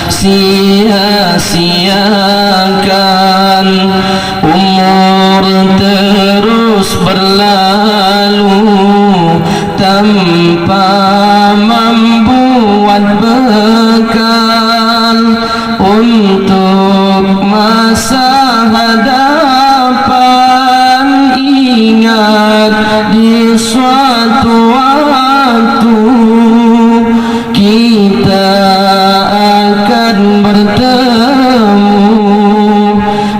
sia-siakan. Umur terus berlalu tanpa membuat bekal untuk masa hadapan. Ingat di suatu waktu kita akan bertemu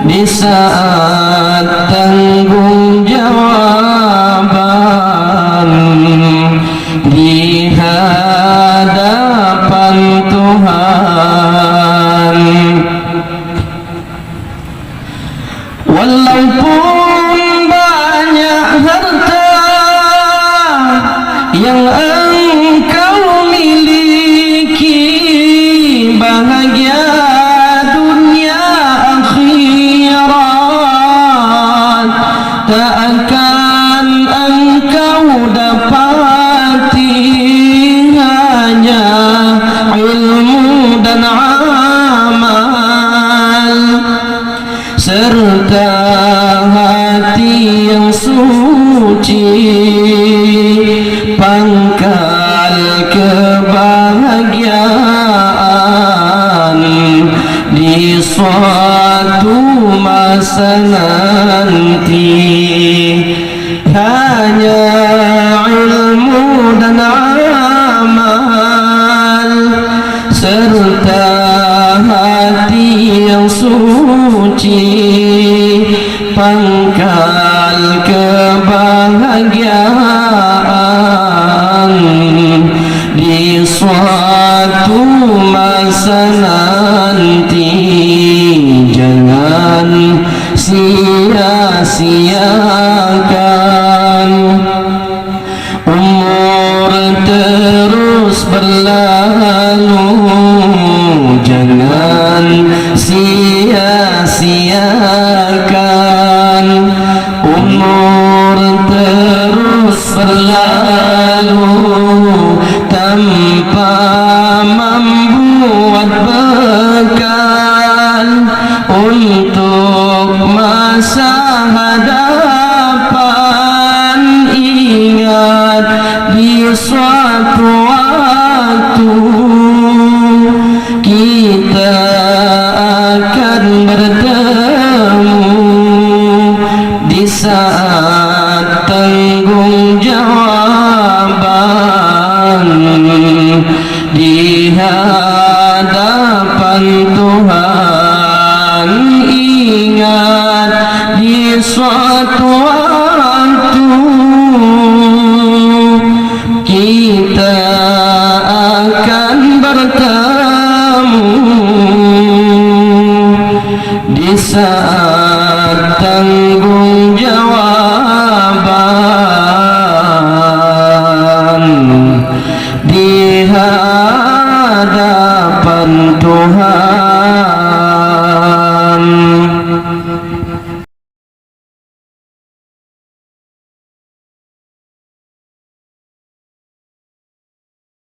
di saat tanggung jawaban di hadapan Tuhan. Walaupun banyak harta yang engkau miliki, bahagia dunia akhirat tak akan engkau dapati, hanya ilmu dan amal serta hati yang suci, pangkal kebahagiaan di suatu masa nanti. Hanya ilmu dan amal serta hati yang suci, pangkal kebahagiaan di suatu masa nanti. Jangan sia-siakan. Umur terus berlalu, jangan sia-siakan. Umur terus berlalu tanpa membuat bekal untuk masa hadapan. Ingat di suatu waktu kita akan bertemu di saat tanggung jawaban di hadapan Tuhan. Ingat di suatu waktu kita akan bertemu di saat tanggung jawaban di hadapan